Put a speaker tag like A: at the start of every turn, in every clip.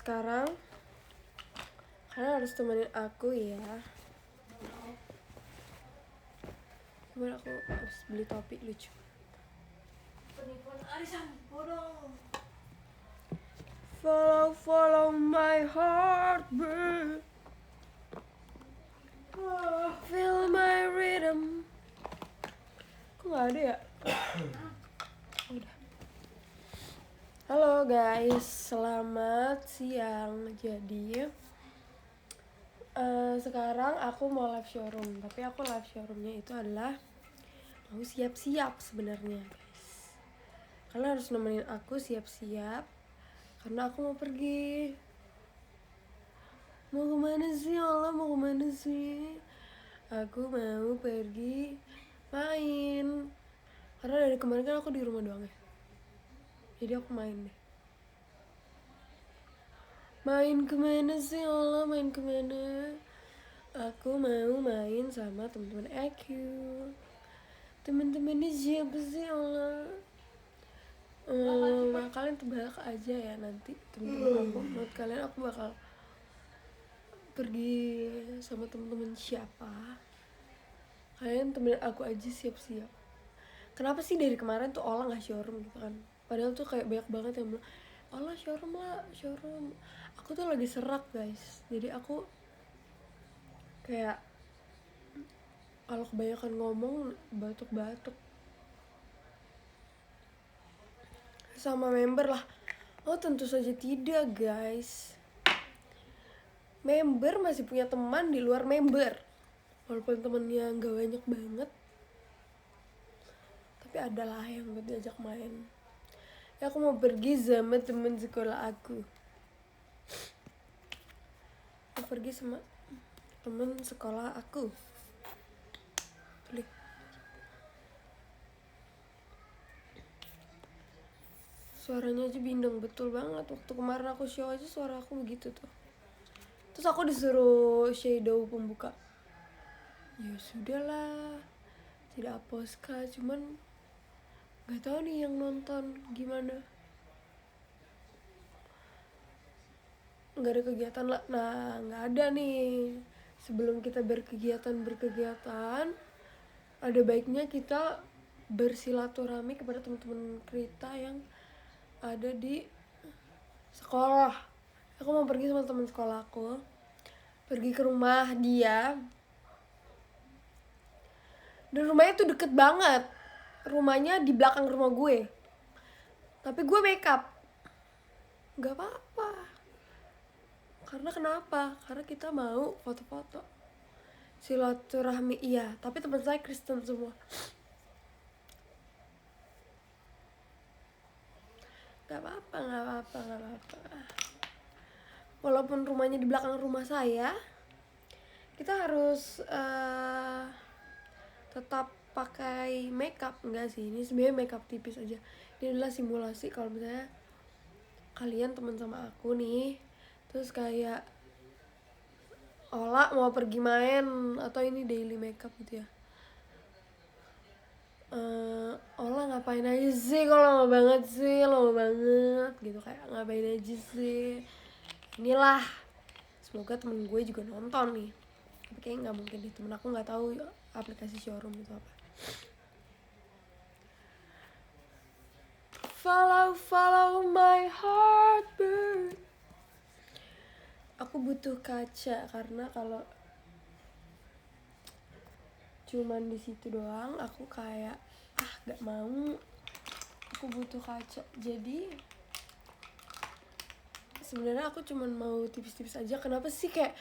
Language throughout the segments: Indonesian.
A: sekarang kalian harus temenin aku ya. Coba aku harus beli topi lucu. Penipuan arisan bodoh. Follow my heartbeat. Feel my rhythm. Kok gak ada ya? Udah. Halo guys, selamat siang. Jadi sekarang aku mau live showroom. Tapi aku live showroomnya itu adalah mau siap-siap sebenarnya guys. Kalian harus nemenin aku siap-siap karena aku mau pergi. Mau kemana sih Allah, mau kemana sih? Aku mau pergi main. Karena dari kemarin kan aku di rumah doang ya. Jadi aku main deh. Main kemana sih Allah, main kemana? Aku mau main sama teman-teman aku. Teman-temannya siapa sih Allah? Kalian tebak aja ya nanti teman-teman aku. Menurut kalian aku bakal pergi sama teman-teman siapa? Kalian temenin aku aja siap-siap. Kenapa sih dari kemarin tuh Ola nggak showroom gitu kan? Padahal tuh kayak banyak banget yang bilang Ola showroom lah, showroom. Aku tuh lagi serak guys. Jadi aku kayak kalau kebanyakan ngomong batuk-batuk. Sama member lah. Oh tentu saja tidak guys. Member masih punya teman di luar member. Walaupun temennya nggak banyak banget, tapi adalah yang buat diajak main. Ya aku mau pergi sama temen sekolah aku. Mau pergi sama temen sekolah aku. Tuh. Suaranya aja bindeng betul banget. Waktu kemarin aku show aja suara aku begitu tuh. Terus aku disuruh shadow pembuka. Ya sudahlah, tidak aposka, cuman nggak tahu nih yang nonton gimana. Nggak ada kegiatan lah. Nah nggak ada nih. Sebelum kita berkegiatan, ada baiknya kita bersilaturahmi kepada teman-teman kita yang ada di sekolah. Aku mau pergi sama teman sekolahku, pergi ke rumah dia. Dan rumahnya tuh deket banget. Rumahnya di belakang rumah gue. Tapi gue makeup. Gak apa-apa. Karena kenapa? Karena kita mau foto-foto. Silaturahmi iya. Tapi teman saya Kristen semua. Gak apa-apa. Walaupun rumahnya di belakang rumah saya, kita harus tetap pakai makeup. Enggak sih, ini sebenarnya makeup tipis aja. Ini adalah simulasi kalau misalnya kalian teman sama aku nih, terus kayak Ola mau pergi main atau ini daily makeup gitu ya. Ola ngapain aja sih, kalau lama banget gitu, kayak ngapain aja sih. Inilah, semoga temen gue juga nonton nih. Tapi kayaknya nggak mungkin deh, temen aku nggak tahu aplikasi showroom itu apa. Follow my heartbeat. Aku butuh kaca karena kalau cuman di situ doang aku kayak gak mau. Aku butuh kaca. Jadi sebenarnya aku cuman mau tipis-tipis aja. Kenapa sih kayak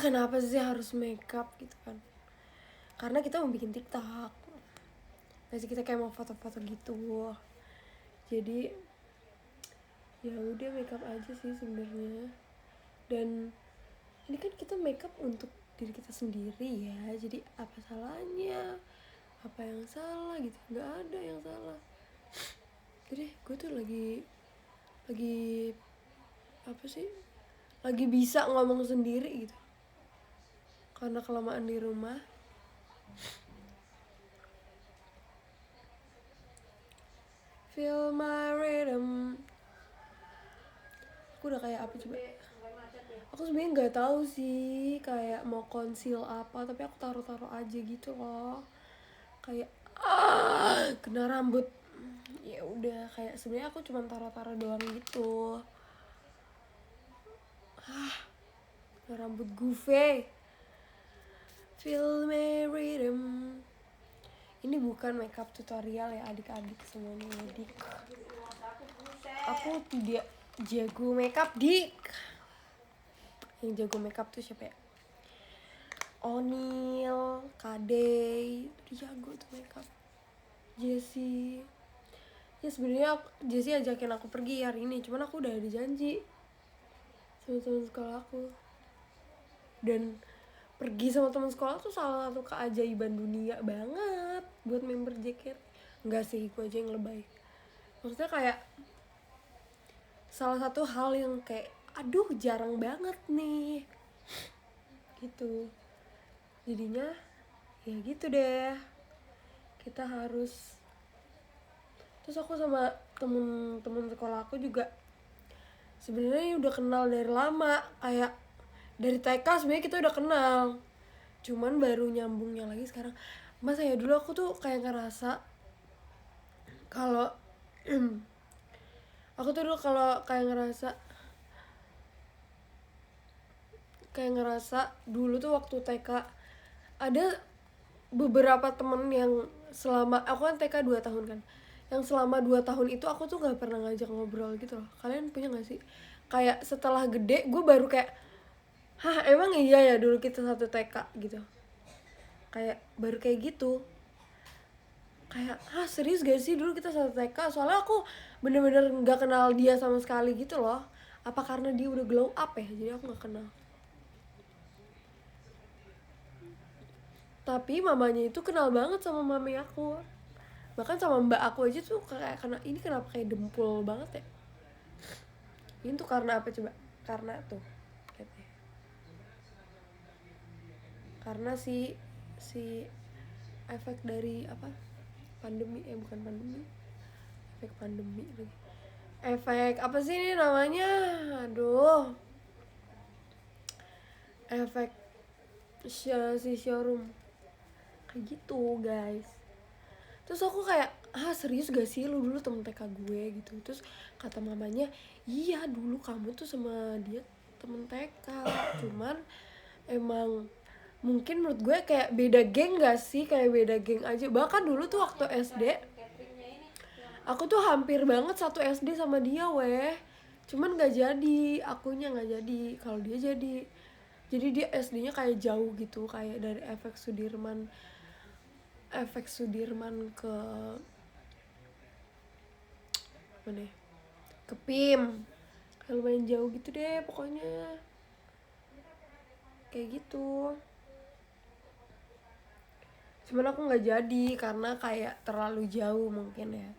A: kenapa sih harus makeup gitu kan? Karena kita mau bikin TikTok. Nanti kita kayak mau foto-foto gitu. Jadi ya udah makeup aja sih sebenarnya. Dan ini kan kita makeup untuk diri kita sendiri ya. Jadi apa salahnya? Apa yang salah gitu? Nggak ada yang salah. Jadi gue tuh lagi apa sih? Lagi bisa ngomong sendiri gitu. Karena kelamaan di rumah. Feel my rhythm. aku udah kayak apa coba, aku sebenarnya nggak tahu sih kayak mau conceal apa, tapi aku taruh aja gitu loh, kayak kena rambut. Ya udah, kayak sebenarnya aku cuma taruh doang gitu. Kena rambut Guve, feel my rhythm. Ini bukan makeup tutorial ya adik-adik semuanya, dik. Aku tidak jago makeup, dik. Yang jago makeup tuh siapa ya? Onil, Kadey, itu jago tuh makeup. Jessie. Ya sebenarnya Jessie ajakin aku pergi hari ini, cuman aku udah ada janji sama teman sekolah aku. Dan pergi sama teman sekolah tuh salah satu keajaiban dunia banget buat member JKT. Enggak sih, gue aja yang lebay. Maksudnya kayak salah satu hal yang kayak aduh jarang banget nih gitu. Jadinya ya gitu deh, kita harus. Terus aku sama temen sekolah aku juga sebenarnya udah kenal dari lama, kayak dari TK sebenarnya kita udah kenal, cuman baru nyambungnya lagi sekarang. Masa ya dulu aku tuh kayak ngerasa kalau aku tuh dulu kalau kayak ngerasa dulu tuh waktu TK ada beberapa temen yang selama aku kan TK 2 tahun kan, yang selama 2 tahun itu aku tuh gak pernah ngajak ngobrol gitu loh. Kalian punya gak sih? Kayak setelah gede gue baru kayak, hah emang iya ya dulu kita satu TK gitu. Kayak baru kayak gitu, kayak hah serius gak sih dulu kita satu TK. Soalnya aku bener-bener gak kenal dia sama sekali gitu loh. Apa karena dia udah glow up ya, jadi aku gak kenal. Tapi mamanya itu kenal banget sama mami aku, bahkan sama mbak aku aja tuh kayak, karena ini kenapa kayak dempul banget ya. Ini tuh karena apa coba? Karena tuh katanya, karena si efek dari apa, pandemi, bukan pandemi, efek pandemi lagi, efek apa sih ini namanya, aduh, efek si showroom kayak gitu guys. Terus aku kayak, serius gak sih lu dulu temen TK gue gitu. Terus kata mamanya, iya dulu kamu tuh sama dia temen TK, cuman emang mungkin menurut gue kayak beda geng gak sih, kayak beda geng aja. Bahkan dulu tuh waktu SD aku tuh hampir banget satu SD sama dia weh, cuman gak jadi, akunya gak jadi, kalau dia jadi. Jadi dia SD-nya kayak jauh gitu, kayak dari efek Sudirman ke mana ya? Ke PIM. Kayak lumayan jauh gitu deh pokoknya. Kayak gitu. Cuman aku gak jadi karena kayak terlalu jauh mungkin ya.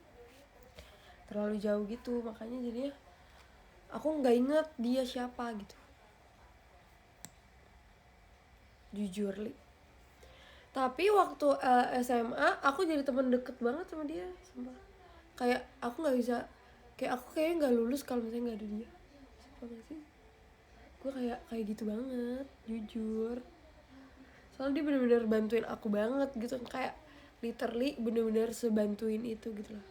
A: Terlalu jauh gitu, makanya jadinya aku gak inget dia siapa gitu. Jujur li. Tapi waktu SMA aku jadi teman deket banget sama dia, sumpah. Kayak aku nggak bisa, kayak aku kayaknya nggak lulus kalau misalnya nggak ada dia. Sumpah gak sih? Gue kayak gitu banget, jujur. Soalnya dia bener-bener bantuin aku banget gitu, kayak literally bener-bener sebantuin itu gitu loh.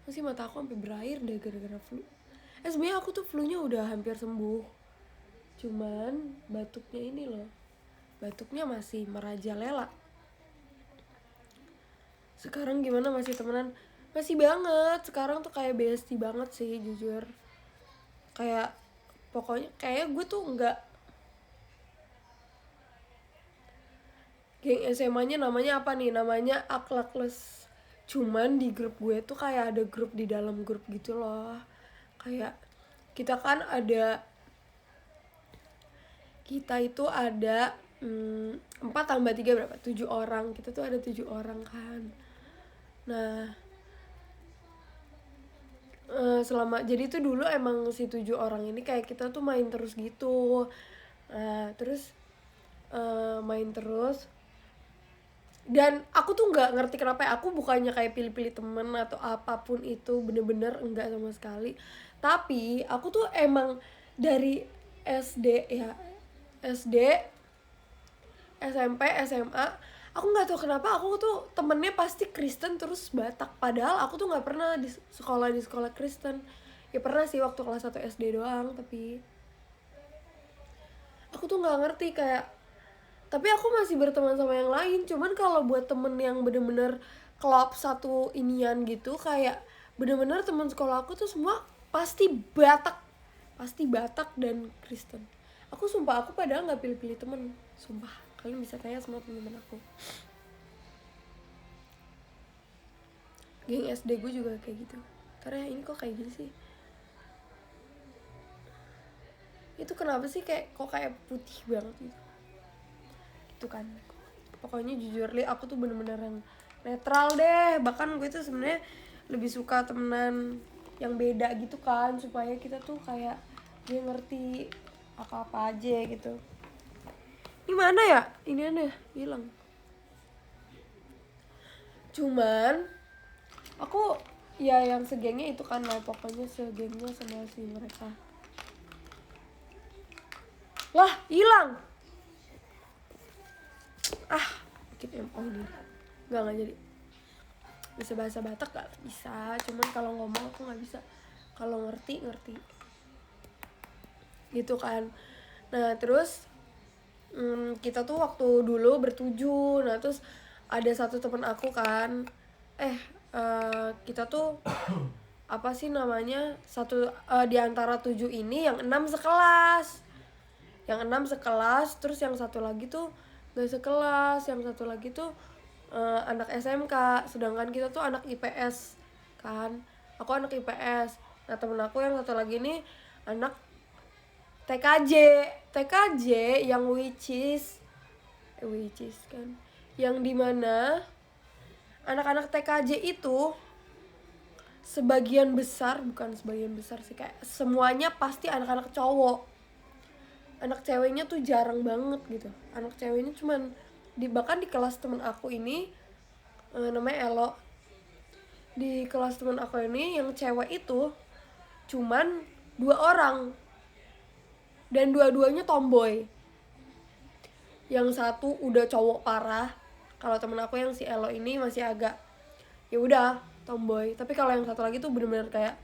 A: Masih mata aku sampai berair deh gara-gara flu. Sebenarnya aku tuh flu-nya udah hampir sembuh, cuman batuknya ini loh, batuknya masih merajalela. Sekarang gimana, masih temenan? Masih banget, sekarang tuh kayak bestie banget sih jujur. Kayak pokoknya kayak gue tuh nggak, geng SMA-nya namanya apa nih, namanya Akhlakles. Cuman di grup gue tuh kayak ada grup di dalam grup gitu loh. Kayak kita kan ada, kita itu ada 4 tambah 3 berapa? 7 orang. Kita tuh ada 7 orang kan. Nah selama, jadi tuh dulu emang si 7 orang ini kayak kita tuh main terus gitu. Terus main terus. Dan aku tuh nggak ngerti kenapa ya, aku bukannya kayak pilih-pilih temen atau apapun itu, bener-bener enggak sama sekali. Tapi aku tuh emang dari SD ya, SD, SMP, SMA, aku nggak tahu kenapa aku tuh temennya pasti Kristen terus Batak. Padahal aku tuh nggak pernah di sekolah Kristen. Ya pernah sih waktu kelas 1 SD doang, tapi aku tuh nggak ngerti kayak, tapi aku masih berteman sama yang lain. Cuman kalau buat temen yang bener-bener klop satu inian gitu, kayak bener-bener teman sekolah aku tuh semua pasti Batak, dan Kristen. Aku sumpah, aku padahal nggak pilih-pilih temen, sumpah. Kalian bisa tanya sama temen-temen aku. Geng SD gue juga kayak gitu. Karena ini kok kayak gini sih, itu kenapa sih kayak kok kayak putih banget gitu. Itu kan pokoknya jujur li, aku tuh bener-bener yang netral deh. Bahkan gue tuh sebenarnya lebih suka temenan yang beda gitu kan, supaya kita tuh kayak dia ngerti apa-apa aja gitu. Ini mana ya, ini aneh hilang. Cuman aku ya yang segengnya itu kan lah, pokoknya segengnya sama si mereka. Lah hilang. Bikin MO ini nggak jadi. Bisa bahasa Batak gak bisa, cuman kalau ngomong aku nggak bisa. Kalau ngerti gitu kan. Nah terus kita tuh waktu dulu bertujuh. Nah terus ada satu temen aku kan, kita tuh apa sih namanya, satu di antara 7 ini yang 6 sekelas. Yang 6 sekelas, terus yang satu lagi tuh gak sekelas. Yang satu lagi tuh anak SMK, sedangkan kita tuh anak IPS kan. Aku anak IPS. Nah temen aku yang satu lagi nih anak TKJ yang which is kan, yang dimana anak-anak TKJ itu bukan sebagian besar sih, kayak semuanya pasti anak-anak cowok. Anak ceweknya tuh jarang banget gitu. Anak ceweknya cuman bahkan di kelas temen aku ini namanya Elo. Di kelas temen aku ini yang cewek itu cuman 2 orang, dan dua-duanya tomboy. Yang satu udah cowok parah. Kalau temen aku yang si Elo ini masih agak ya udah tomboy, tapi kalau yang satu lagi tuh bener-bener kayak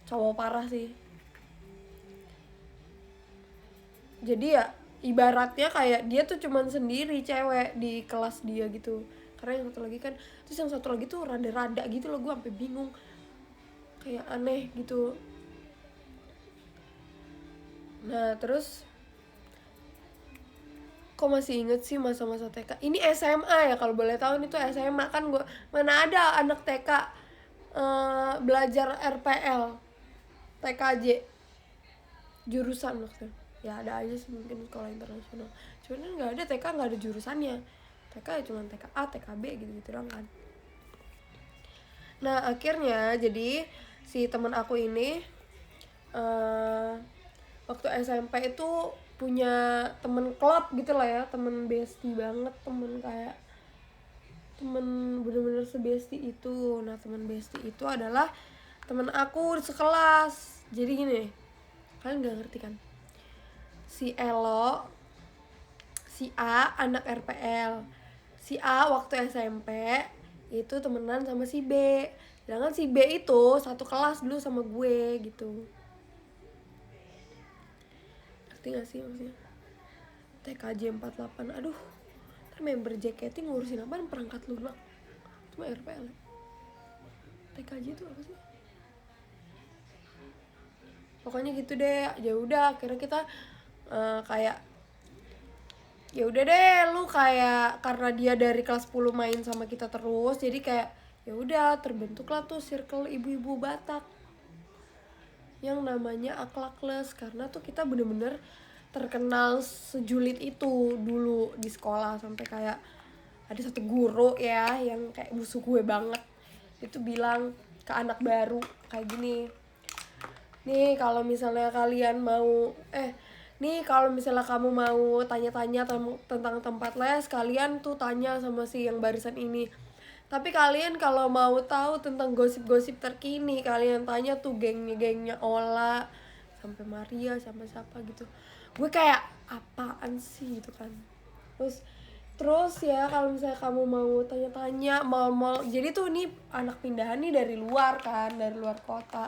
A: cowok parah sih. Jadi ya ibaratnya kayak dia tuh cuman sendiri cewek di kelas dia gitu. Karena yang satu lagi kan, terus yang satu lagi tuh rada-rada gitu loh, gue sampai bingung, kayak aneh gitu. Nah terus kok masih inget sih masa-masa TK. Ini SMA ya kalau boleh tahu, ini tuh SMA kan. Gue mana ada anak TK belajar RPL TKJ jurusan maksudnya. Ya ada aja sih mungkin sekolah internasional, cuman kan nggak ada TK, nggak ada jurusannya. TK ya cuma TKA, TKB gitu-gitu doang kan. Nah akhirnya jadi si teman aku ini waktu SMP itu punya temen klub gitu lah ya, temen bestie banget, temen kayak temen bener-bener sebesti itu. Nah temen bestie itu adalah temen aku di sekelas. Jadi gini, kalian nggak ngerti kan, si Elo, si A anak RPL, si A waktu SMP itu temenan sama si B, sedangkan si B itu satu kelas dulu sama gue gitu. Ngerti gak sih maksudnya? TKJ 48, aduh ntar member JKT ngurusin apaan, perangkat lunak, cuma RPL. TKJ itu apa sih? Pokoknya gitu deh. Ya udah akhirnya kita kayak ya udah deh lu, kayak karena dia dari kelas 10 main sama kita terus, jadi kayak ya udah terbentuklah tuh circle ibu-ibu Batak yang namanya Akhlakles. Karena tuh kita bener-bener terkenal sejulit itu dulu di sekolah, sampai kayak ada satu guru ya yang kayak musuh gue banget, itu bilang ke anak baru kayak gini, nih kalau misalnya kalian mau nih kalau misalnya kamu mau tanya-tanya tentang tempat les, kalian tuh tanya sama si yang barisan ini. Tapi kalian kalau mau tahu tentang gosip-gosip terkini, kalian tanya tuh gengnya Ola sampai Maria sampai siapa gitu. Gue kayak apaan sih gitu kan. Terus ya kalau misalnya kamu mau tanya-tanya mal-mal, jadi tuh nih anak pindahan nih dari luar kan, dari luar kota.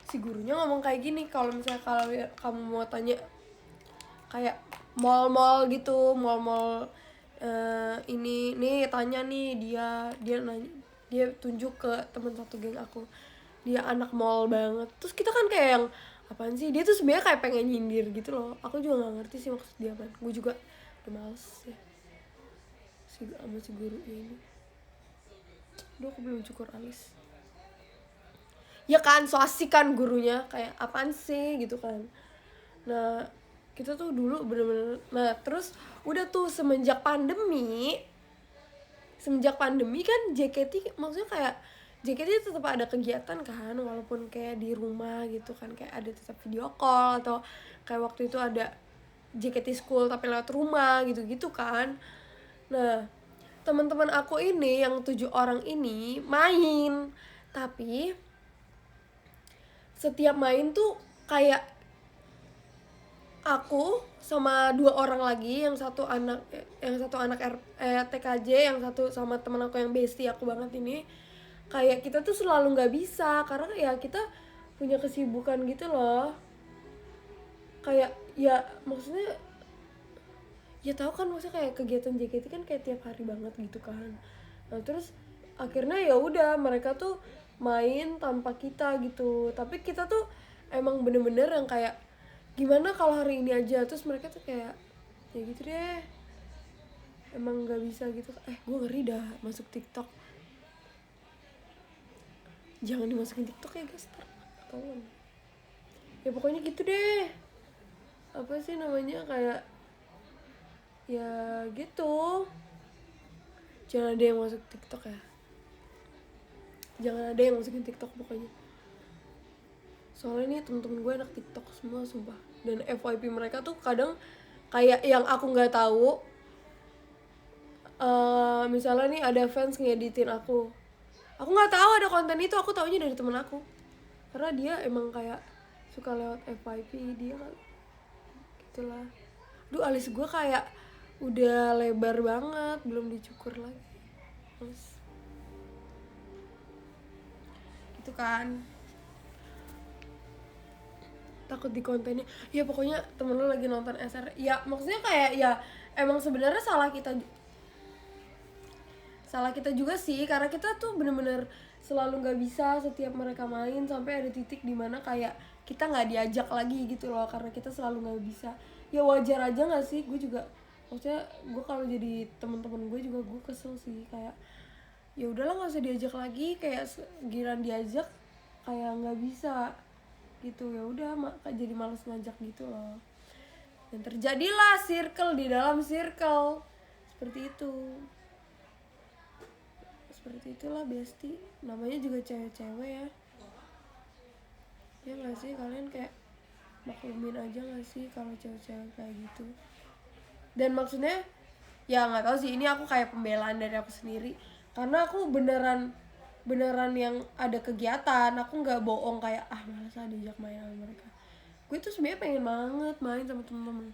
A: Si gurunya ngomong kayak gini, kalau misalnya kalau kamu mau tanya kayak mall-mall gitu, mall-mall ini nih tanya nih dia nanya, dia tunjuk ke teman satu geng aku, dia anak mall banget. Terus kita kan kayak yang apaan sih, dia tuh sebenarnya kayak pengen nyindir gitu loh. Aku juga nggak ngerti sih maksud dia apa. Gue juga udah males ya sama si guru ini. Duh, aku belum cukur alis ya kan, so asik kan gurunya, kayak apaan sih gitu kan. Nah kita tuh dulu bener-bener, nah terus udah tuh semenjak pandemi kan JKT, maksudnya kayak JKT tetap ada kegiatan kan, walaupun kayak di rumah gitu kan, kayak ada tetap video call, atau kayak waktu itu ada JKT school tapi lewat rumah gitu-gitu kan. Nah teman-teman aku ini yang 7 orang ini main, tapi setiap main tuh kayak aku sama 2 orang lagi, yang satu anak TKJ, yang satu sama teman aku yang bestie aku banget ini, kayak kita tuh selalu nggak bisa karena ya kita punya kesibukan gitu loh. Kayak ya maksudnya ya tahu kan, maksudnya kayak kegiatan JKT kan kayak tiap hari banget gitu kan. Nah terus akhirnya ya udah mereka tuh main tanpa kita gitu, tapi kita tuh emang bener-bener yang kayak gimana kalau hari ini aja. Terus mereka tuh kayak ya gitu deh, emang nggak bisa gitu. Gue ngeri dah masuk TikTok, jangan dimasukin TikTok ya guys, ketahuan. Ya pokoknya gitu deh, apa sih namanya, kayak ya gitu, jangan ada yang masuk TikTok ya, jangan ada yang masukin TikTok pokoknya. Soalnya nih temen-temen gue anak TikTok semua sumpah, dan FYP mereka tuh kadang kayak yang aku nggak tahu. Misalnya nih ada fans ngeditin aku nggak tahu ada konten itu, aku taunya dari temen aku karena dia emang kayak suka lewat FYP dia kan, gitulah. Duh, alis gue kayak udah lebar banget, belum dicukur lagi. Terus gitu kan, takut di kontennya. Ya pokoknya temen lu lagi nonton SR, ya maksudnya kayak ya emang sebenarnya salah kita juga sih, karena kita tuh bener-bener selalu nggak bisa setiap mereka main, sampai ada titik dimana kayak kita nggak diajak lagi gitu loh karena kita selalu nggak bisa. Ya wajar aja nggak sih, gue juga maksudnya gue kalau jadi teman-teman gue juga gue kesel sih, kayak ya udahlah nggak usah diajak lagi, kayak giran diajak kayak nggak bisa gitu, ya udah jadi malas ngajak gitu loh. Dan terjadilah circle di dalam circle seperti itu. Seperti itulah bestie, namanya juga cewek-cewek ya. Ya nggak sih, kalian kayak maklumin aja nggak sih kalau cewek-cewek kayak gitu. Dan maksudnya ya nggak tahu sih, ini aku kayak pembelaan dari aku sendiri, karena aku beneran yang ada kegiatan, aku nggak bohong kayak malas diajak main sama mereka. Gue tuh sebenarnya pengen banget main sama temen-temen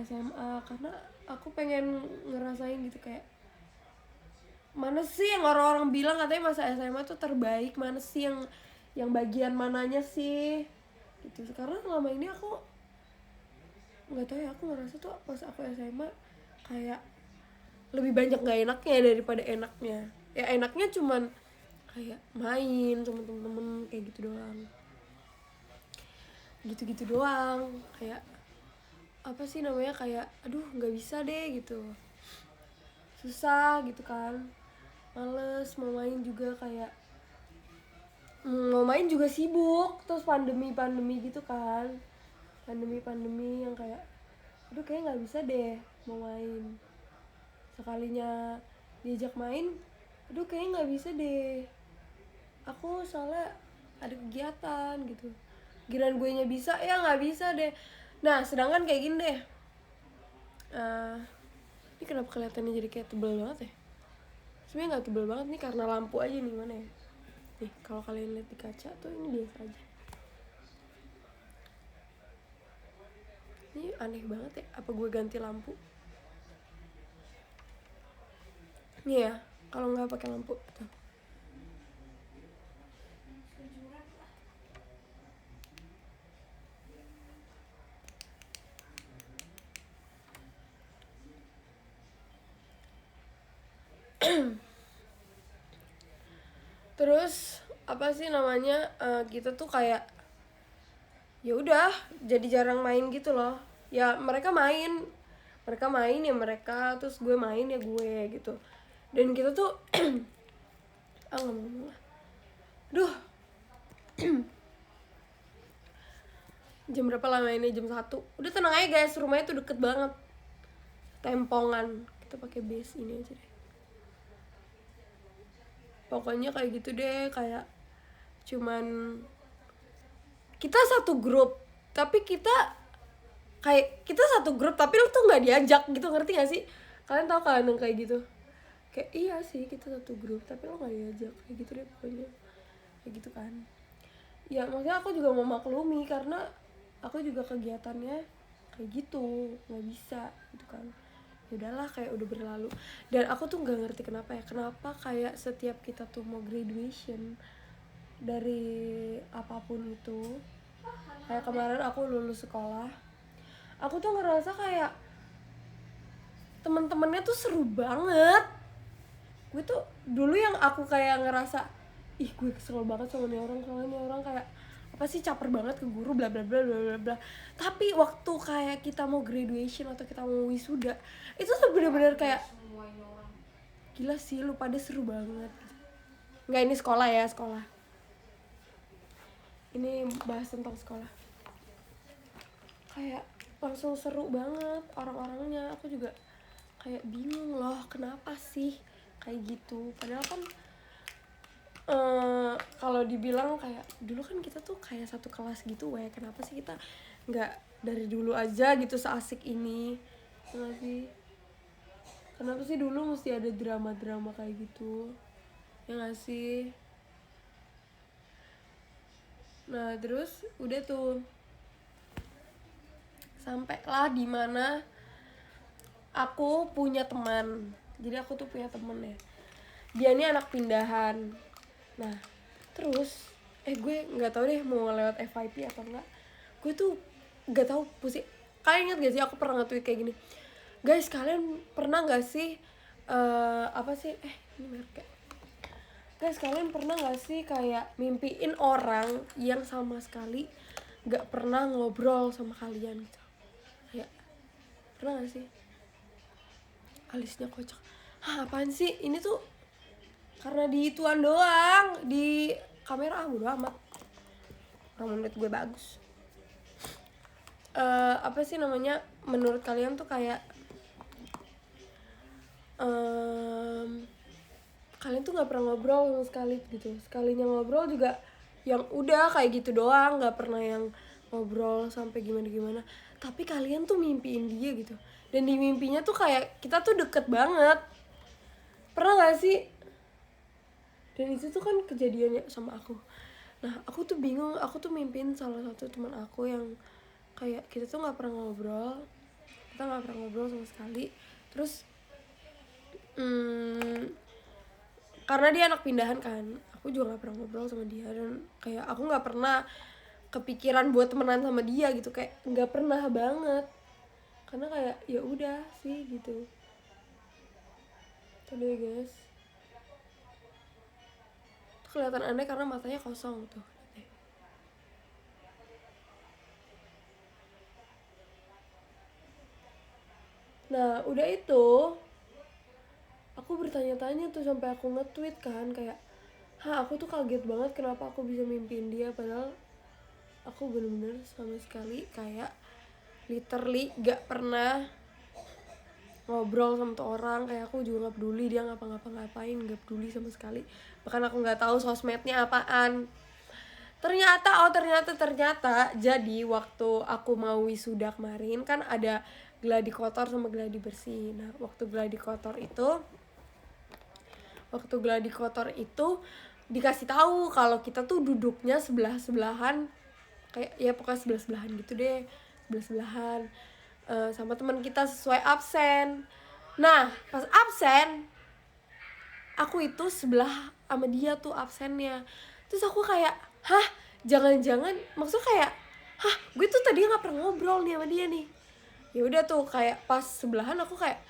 A: SMA, karena aku pengen ngerasain gitu, kayak mana sih yang orang-orang bilang katanya masa SMA tuh terbaik, mana sih yang bagian mananya sih gitu. Karena selama ini aku nggak tahu ya, aku ngerasa tuh pas aku SMA kayak lebih banyak nggak enaknya daripada enaknya. Ya enaknya cuman kayak main sama temen-temen kayak gitu doang, kayak apa sih namanya, kayak aduh nggak bisa deh gitu, susah gitu kan, males mau main juga, kayak mau main juga sibuk, terus pandemi gitu kan, pandemi yang kayak aduh kayak nggak bisa deh mau main. Sekalinya diajak main, aduh kayaknya nggak bisa deh, aku soalnya ada kegiatan gitu. giliran gue nya bisa ya nggak bisa deh. Nah sedangkan kayak gini deh, ini kenapa kelihatannya jadi kayak tebel banget ya? Sebenarnya nggak tebel banget nih karena lampu aja nih, mana ya. Nih kalau kalian lihat di kaca tuh ini biasa aja. Ini aneh banget ya, apa gue ganti lampu? Nih ya, kalau nggak pakai lampu tuh. Terus apa sih namanya, kita tuh kayak ya udah jadi jarang main gitu loh. Ya mereka main ya mereka, terus gue main ya gue gitu. Dan kita tuh nggak mau ngomong lah. Duh, jam berapa lah mainnya? Jam 1. Udah tenang aja guys, rumahnya tuh deket banget, tempongan. Kita pakai base ini aja deh. Pokoknya kayak gitu deh, kayak cuman kita satu grup tapi kita satu grup tapi lu tuh nggak diajak gitu, ngerti gak sih? Kalian tau kan yang kayak gitu? Kayak iya sih kita satu grup tapi lo nggak diajak, kayak gitu deh pokoknya. Kayak gitu kan. Ya maksudnya aku juga mau maklumi karena aku juga kegiatannya kayak gitu, nggak bisa gitu kan. Ya udahlah, kayak udah berlalu. Dan aku tuh nggak ngerti kenapa kayak setiap kita tuh mau graduation dari apapun itu, kayak kemarin aku lulus sekolah, aku tuh ngerasa kayak teman-temannya tuh seru banget. Gue tuh dulu yang aku kayak ngerasa ih gue kesel banget sama nih orang, soalnya nih orang kayak apa sih, caper banget ke guru bla bla bla bla bla bla. Tapi waktu kayak kita mau graduation atau kita mau wisuda, itu tuh bener-bener kayak gila sih lu pada seru banget. Nggak, ini sekolah ya, sekolah. Ini bahas tentang sekolah. Kayak langsung seru banget orang-orangnya. Aku juga kayak bingung loh kenapa sih kayak gitu. Padahal kan kalau dibilang kayak dulu kan kita tuh kayak satu kelas gitu, kenapa sih kita nggak dari dulu aja gitu seasik ini, nggak sih? Kenapa sih dulu mesti ada drama-drama kayak gitu, ya nggak sih? Nah terus udah tuh sampailah di mana aku punya teman. Jadi aku tuh punya temen ya, dia ini anak pindahan. Nah terus gue nggak tahu deh mau lewat FYP atau enggak, gue tuh nggak tahu pusing. Kalian ingat gak sih aku pernah nge-tweet kayak gini, guys kalian pernah nggak sih apa sih ini merek, guys kalian pernah nggak sih kayak mimpiin orang yang sama sekali nggak pernah ngobrol sama kalian gitu, kayak pernah nggak sih? Alisnya kocak. Hah apaan sih ini tuh, karena di ituan doang, di kamera bodo amat, orang menurut gue bagus. Apa sih namanya, menurut kalian tuh kayak kalian tuh nggak pernah ngobrol sama sekali gitu, sekalinya ngobrol juga yang udah kayak gitu doang, nggak pernah yang ngobrol sampai gimana gimana. Tapi kalian tuh mimpiin dia gitu, dan di mimpinya tuh kayak kita tuh deket banget. Pernah nggak sih? Dan itu tuh kan kejadiannya sama aku. Nah aku tuh bingung, aku tuh mimpiin salah satu teman aku yang kayak kita tuh nggak pernah ngobrol, sama sekali. Terus karena dia anak pindahan kan, aku juga nggak pernah ngobrol sama dia, dan kayak aku nggak pernah kepikiran buat temenan sama dia gitu, kayak nggak pernah banget, karena kayak ya udah sih gitu. Tuh deh guys, tuh kelihatan aneh karena matanya kosong tuh. Nah udah itu aku bertanya-tanya tuh sampai aku nge-tweet kan kayak, aku tuh kaget banget kenapa aku bisa mimpiin dia, padahal aku bener-bener sama sekali kayak literally gak pernah ngobrol sama tuh orang. Kayak aku juga gak peduli dia ngapa-ngapain, gak peduli sama sekali, bahkan aku gak tahu sosmednya apaan. ternyata jadi waktu aku mau wisuda kemarin kan ada gladi kotor sama gladi bersih. Nah waktu gladi kotor itu dikasih tahu kalau kita tuh duduknya sebelahan, kayak ya pokoknya sebelahan gitu deh, sebelahan sama teman kita sesuai absen. Nah pas absen aku itu sebelah sama dia tuh absennya. Terus aku kayak, hah, jangan-jangan maksudnya kayak, hah, gue tuh tadi nggak pernah ngobrol nih sama dia nih. Ya udah tuh kayak pas sebelahan aku kayak,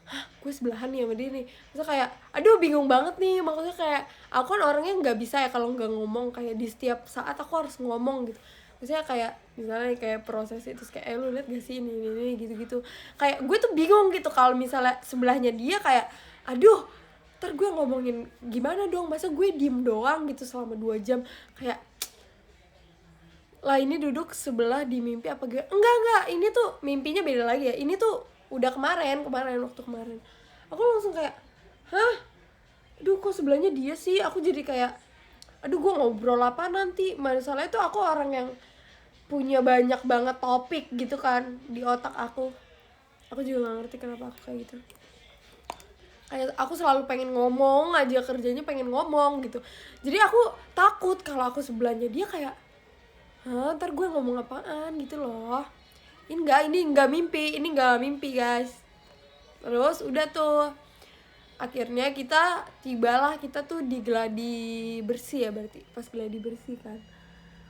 A: hah, gue sebelahan nih sama dia nih. Terus kayak, aduh bingung banget nih. Maksudnya kayak aku kan orangnya nggak bisa ya kalau nggak ngomong, kayak di setiap saat aku harus ngomong gitu. Maksudnya kayak misalnya kayak proses itu kayak lu liat gak sih ini gitu-gitu. Kayak gue tuh bingung gitu kalau misalnya sebelahnya dia kayak, aduh ntar gue ngomongin gimana dong, masa gue diem doang gitu selama 2 jam. Kayak lah ini duduk sebelah di mimpi apa gue, enggak ini tuh mimpinya beda lagi ya, ini tuh udah kemarin waktu kemarin. Aku langsung kayak, hah, aduh kok sebelahnya dia sih. Aku jadi kayak, aduh gue ngobrol apa nanti. Masalahnya tuh aku orang yang punya banyak banget topik gitu kan di otak aku juga gak ngerti kenapa aku kayak gitu. Kayak aku selalu pengen ngomong aja, kerjanya pengen ngomong gitu. Jadi aku takut kalau aku sebelahnya dia kayak, hah, ntar gue ngomong apaan gitu loh. Ini nggak mimpi guys. Terus udah tuh akhirnya tibalah kita tuh di gladi bersih ya, berarti pas gladi bersih kan.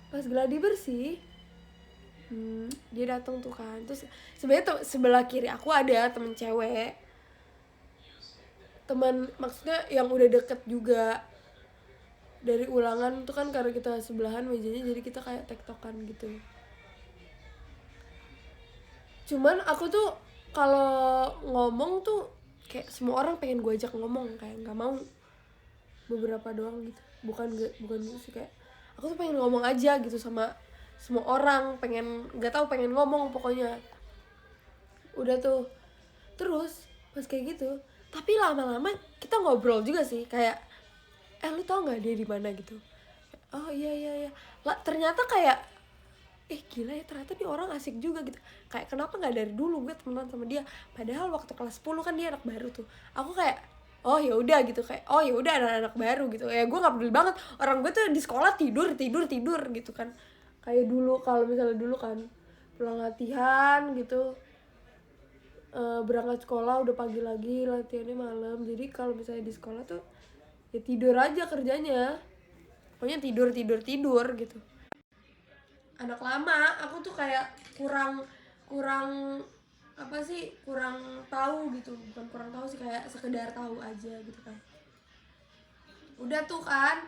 A: Pas gladi bersih dia datang tuh kan. Terus sebenarnya sebelah kiri aku ada temen cewek, teman maksudnya yang udah deket juga dari ulangan tuh kan, karena kita sebelahan mejanya jadi kita kayak tektokan gitu. Cuman aku tuh kalau ngomong tuh kayak semua orang pengen gue ajak ngomong, kayak nggak mau beberapa doang gitu. Bukan gitu sih, kayak aku tuh pengen ngomong aja gitu sama semua orang, pengen ngomong pokoknya. Udah tuh terus pas kayak gitu, tapi lama-lama kita ngobrol juga sih, kayak lu tau nggak dia di mana gitu. Oh iya lah, ternyata kayak gila ya, ternyata dia orang asik juga gitu. Kayak kenapa nggak dari dulu gue temenan sama dia, padahal waktu kelas 10 kan dia anak baru tuh. Aku kayak oh ya udah gitu, kayak oh ya udah anak baru gitu ya, gue nggak peduli banget. Orang gue tuh di sekolah tidur gitu kan. Kayak dulu, kalau misalnya dulu kan pulang latihan gitu, berangkat sekolah udah pagi lagi, latihannya malam. Jadi kalau misalnya di sekolah tuh ya tidur aja kerjanya, pokoknya tidur gitu. Anak lama aku tuh kayak kurang apa sih, kurang tahu gitu. Bukan kurang tahu sih, kayak sekedar tahu aja gitu kan. Udah tuh kan,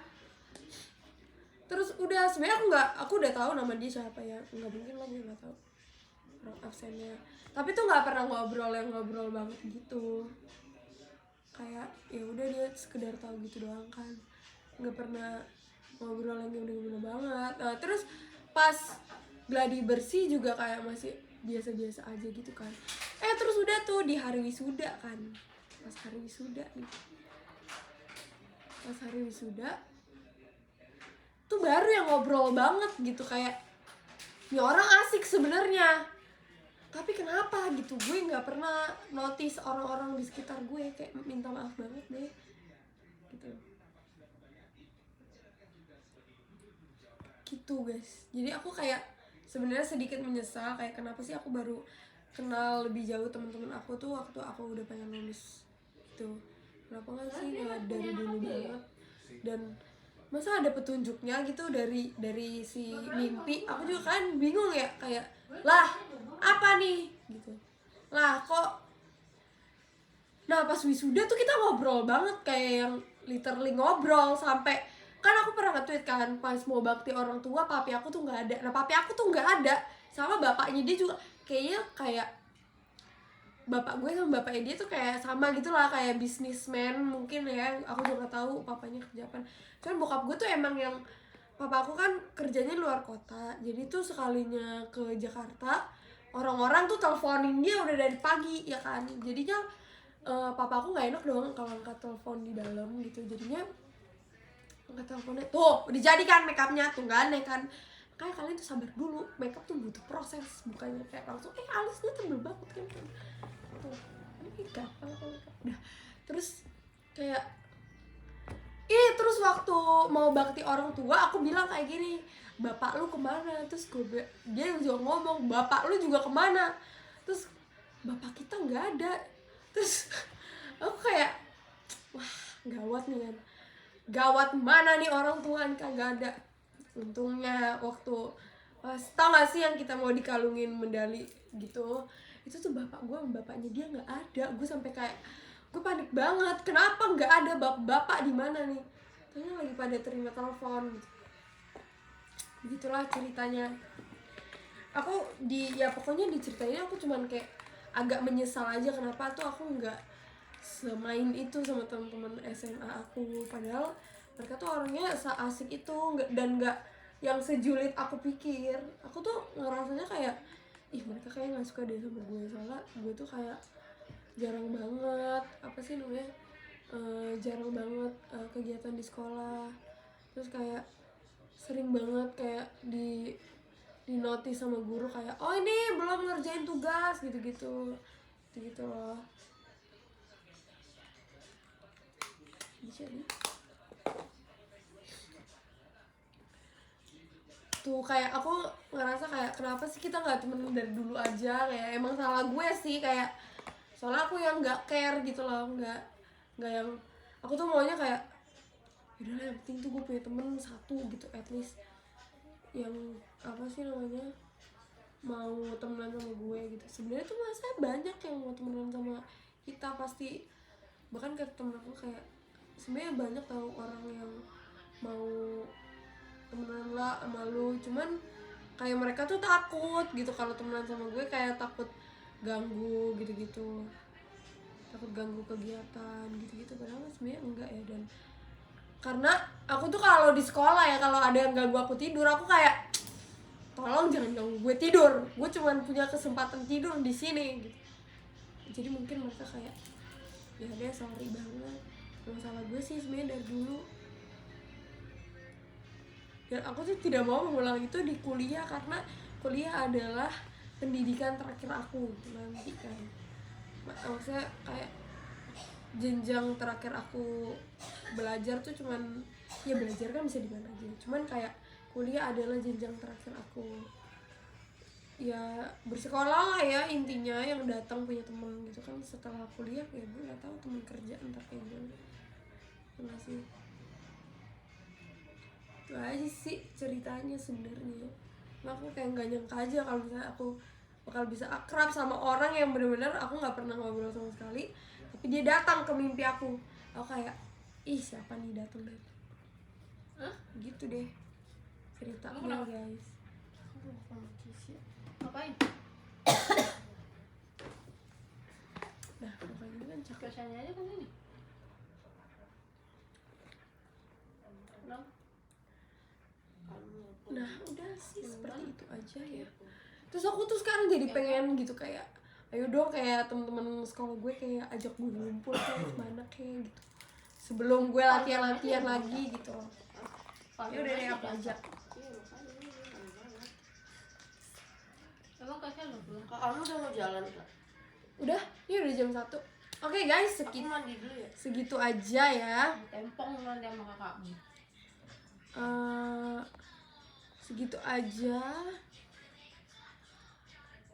A: terus udah sebenarnya aku udah tahu nama dia siapa ya, nggak mungkin lah gue nggak tahu orang absennya. Tapi tuh nggak pernah ngobrol banget gitu. Kayak ya udah dia sekedar tahu gitu doang kan, nggak pernah ngobrol yang gimana banget. Nah terus pas gladi bersih juga kayak masih biasa-biasa aja gitu kan. Terus udah tuh di hari wisuda kan, pas hari wisuda tuh baru yang ngobrol banget gitu. Kayak ya orang asik sebenarnya, tapi kenapa gitu gue nggak pernah notice orang-orang di sekitar gue, kayak minta maaf banget deh gitu guys. Jadi aku kayak sebenarnya sedikit menyesal, kayak kenapa sih aku baru kenal lebih jauh teman-teman aku tuh waktu aku udah pengen lulus gitu. Kenapa nggak sih dari dulu banget. Dan masa ada petunjuknya gitu dari si mimpi. Aku juga kan bingung ya, kayak lah apa nih gitu, lah kok. Nah pas wisuda tuh kita ngobrol banget, kayak yang literally ngobrol sampai kan aku pernah nge-tweet kan pas mau bakti orang tua, papi aku tuh nggak ada. Nah papi aku tuh nggak ada, sama bapaknya dia juga kayaknya kayak bapak gue sama bapaknya dia tuh kayak sama gitulah, kayak businessman mungkin ya, aku juga nggak tahu papanya kerja apa. Cuman bokap gue tuh emang yang, papa aku kan kerjanya luar kota, jadi tuh sekalinya ke Jakarta orang-orang tuh teleponin dia udah dari pagi ya kan. Jadinya papa aku nggak enak dong kalau angkat telepon di dalam gitu, jadinya angkat teleponnya, tuh dijadikan makeupnya tuh gak aneh kan. Kayak kalian tuh sabar dulu, makeup tuh butuh proses, bukannya kayak langsung alisnya tebel banget kan tuh, ini gampang kok makeup. Udah terus kayak terus waktu mau bakti orang tua aku bilang kayak gini, bapak lu kemana? Terus dia juga ngomong, bapak lu juga kemana? Terus bapak kita nggak ada. Terus aku kayak wah gawat nih kan, gawat mana nih orang tua kagak ada. Untungnya waktu tau gak sih yang kita mau dikalungin medali gitu, itu tuh bapak gue sama bapaknya dia nggak ada. Gue sampai kayak gue panik banget, kenapa nggak ada, bapak di mana nih? Tanya lagi pada terima telepon gitu. Begitulah ceritanya. Aku pokoknya diceritain aku cuman kayak agak menyesal aja kenapa tuh aku nggak semain itu sama teman-teman SMA aku, padahal mereka tuh orangnya seasik itu dan nggak yang sejulit aku pikir. Aku tuh ngerasanya kayak mereka kayak nggak suka deh sama gue, soalnya gue tuh kayak jarang banget jarang banget kegiatan di sekolah. Terus kayak sering banget kayak di notice sama guru kayak ini belum ngerjain tugas gitu loh. Jadi tuh kayak aku ngerasa kayak kenapa sih kita nggak temen dari dulu aja, kayak emang salah gue sih, kayak soalnya aku yang nggak care gitu loh, nggak yang aku tuh maunya kayak udah yang penting tuh gue punya temen satu gitu at least yang apa sih namanya mau temenan sama gue gitu. Sebenarnya tuh masa banyak yang mau temenan sama kita pasti, bahkan ke temen aku kayak sebenarnya banyak tau orang yang mau temenan lah sama lu, cuman kayak mereka tuh takut gitu kalau temenan sama gue, kayak takut ganggu gitu-gitu, takut ganggu kegiatan gitu-gitu, padahal sebenarnya enggak ya. Dan karena aku tuh kalau di sekolah ya, kalau ada yang ganggu aku tidur, aku kayak tolong jangan ganggu gue tidur, gue cuman punya kesempatan tidur di sini gitu. Jadi mungkin mereka kayak ya deh sorry banget, masalah gue sih sebenarnya dari dulu. Dan aku tuh tidak mau mengulang itu di kuliah, karena kuliah adalah pendidikan terakhir aku nanti kan. Maksudnya kayak jenjang terakhir aku belajar tuh cuman ya belajar kan bisa di mana aja, cuman kayak kuliah adalah jenjang terakhir aku ya bersekolah lah ya intinya, yang datang punya teman gitu kan. Setelah kuliah ya gue nggak tahu teman kerja entar kayak gimana. Terima kasih. Itu aja sih ceritanya sebenarnya. Aku kayak nggak nyangka aja kalau misalnya aku bakal bisa akrab sama orang yang benar-benar aku nggak pernah ngobrol sama sekali, tapi dia datang ke mimpi aku. Aku kayak siapa nih datang gitu deh ceritanya guys.
B: Ngapain?
A: Nah pokoknya ini kan cakep.
B: Biasanya aja kan ini.
A: Nah udah sih seperti itu aja ya. Terus aku tuh sekarang jadi pengen gitu kayak ayo dong kayak teman-teman sekolah gue kayak ajak gue ngumpul kayak kemana kayak gitu sebelum gue latihan lagi gitu loh. Ya udah deh aku ajak.
B: Emang kakek lo belum?
C: Kamu udah mau jalan Kak?
A: Udah, ini udah jam 1. Oke guys,
C: Aku mandi dulu ya.
A: segitu aja ya.
B: Tempong nanti sama kakakmu.
A: Segitu aja.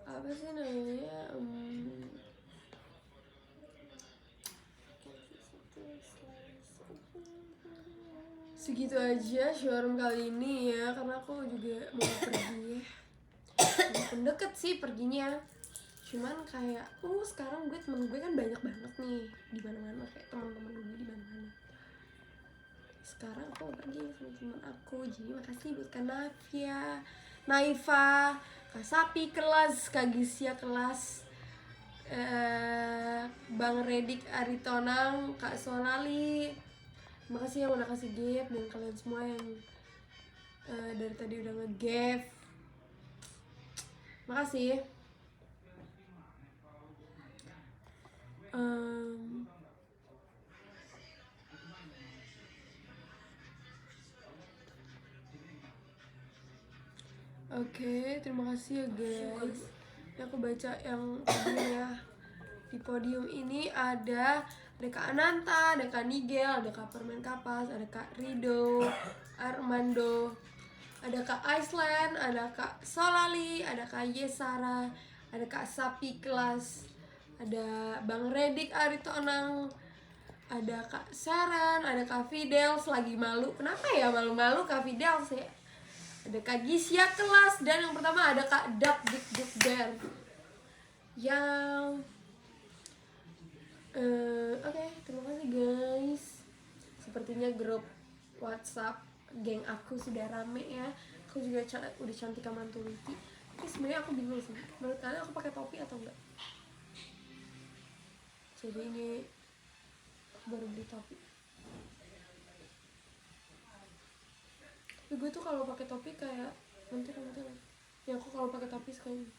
A: Apa sih namanya? Segitu aja showroom kali ini ya, karena aku juga mau pergi. Walaupun deket sih perginya, cuman kayak sekarang temen gue kan banyak banget nih di mana-mana, kayak teman-teman gue di mana-mana. Sekarang aku mau pergi sama teman aku, jadi makasih buat Kak Navia, Naifa, Kak Sapi kelas, Kak Gisya kelas, Bang Redik Aritonang, Kak Solali. Terima kasih yang udah kasih gift, dan kalian semua yang dari tadi udah nge-gift. Makasih. Oke, terima kasih ya guys. Ini aku baca yang tadi ya. Di podium ini ada Kak Ananta, ada Kak Nigel, ada Kak Permen Kapas, ada Kak Rido, Armando, ada Kak Iceland, ada Kak Solali, ada Kak Yesara, ada Kak Sapi Kelas, ada Bang Redik Aritonang, ada Kak Saran, ada Kak Fidel. Lagi malu, kenapa ya malu-malu Kak Fidel sih? Ada Kak Gisya Kelas, dan yang pertama ada Kak Dak Dik Duk Der. Yang oke, terima kasih guys. Sepertinya grup WhatsApp geng aku sudah rame ya. Aku juga udah cantik Mantuliti. Tapi sebenarnya aku bingung sih. Menurut kalian aku pakai topi atau enggak? Jadi ini aku baru beli topi. Tapi gue tuh kalau pakai topi kayak mentir-mentir. Ya aku kalau pakai topi suka ini.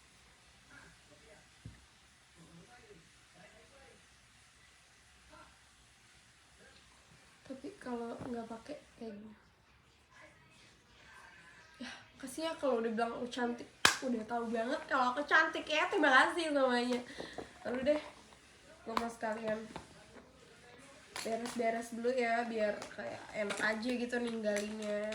A: Tapi kalau nggak pakai kayak gini. Ya, kasih ya kalau udah bilang aku cantik. Udah tahu banget kalau aku cantik ya. Terima kasih semuanya. Lalu deh, gue mau sekalian beres-beres dulu ya biar kayak enak aja gitu ninggalinnya.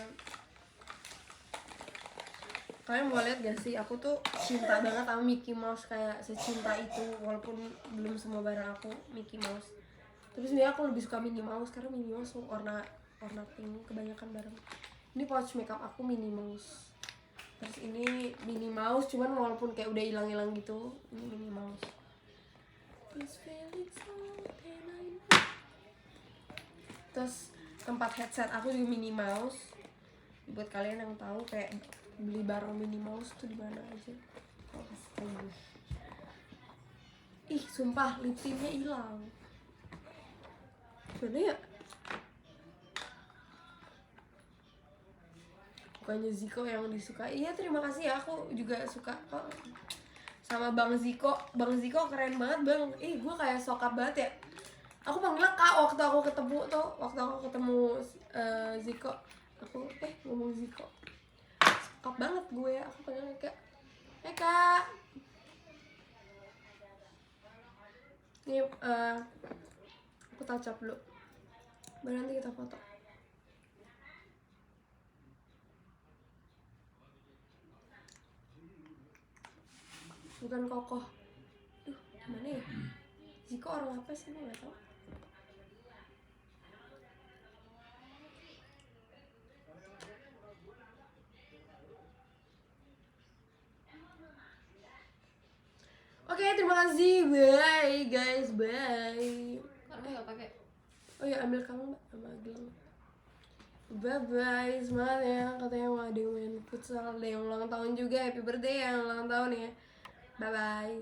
A: Kalian mau lihat gak sih, aku tuh cinta banget sama Mickey Mouse, kayak secinta itu. Walaupun belum semua barang aku Mickey Mouse, tapi sebenarnya aku lebih suka Minnie Mouse karena Minnie Mouse warna pink kebanyakan barang. Ini pouch makeup aku Minnie Mouse. Terus ini Minnie Mouse, cuman walaupun kayak udah hilang-hilang gitu, ini Minnie Mouse. Terus tempat headset aku juga Minnie Mouse. Buat kalian yang tahu kayak beli barang Minnie Mouse tuh di mana aja. Ih, sumpah lip tintnya hilang. Mana ya? Bukannya Ziko yang disukai. Iya, terima kasih ya, aku juga suka kok sama Bang Ziko. Bang Ziko keren banget bang. Gue kayak sokap banget ya. Aku panggilnya Kak waktu aku ketemu Ziko. Aku ngomong Ziko. Sokap banget gue, aku panggilnya Kak. Kak. Ini aku touch up dulu. Baru nanti kita foto. Bukan kokoh. Gimana ya? Ziko orang apa sih? Gue gak tau. Oke, terima kasih. Bye guys, bye.
B: Karena nggak pakai.
A: Oh ya, ambil kamu mbak, sama Agil. Bye bye, semangat ya. Katanya mau ada yang main futsal, ada yang ulang tahun juga. Happy birthday yang ulang tahun ya. Bye bye.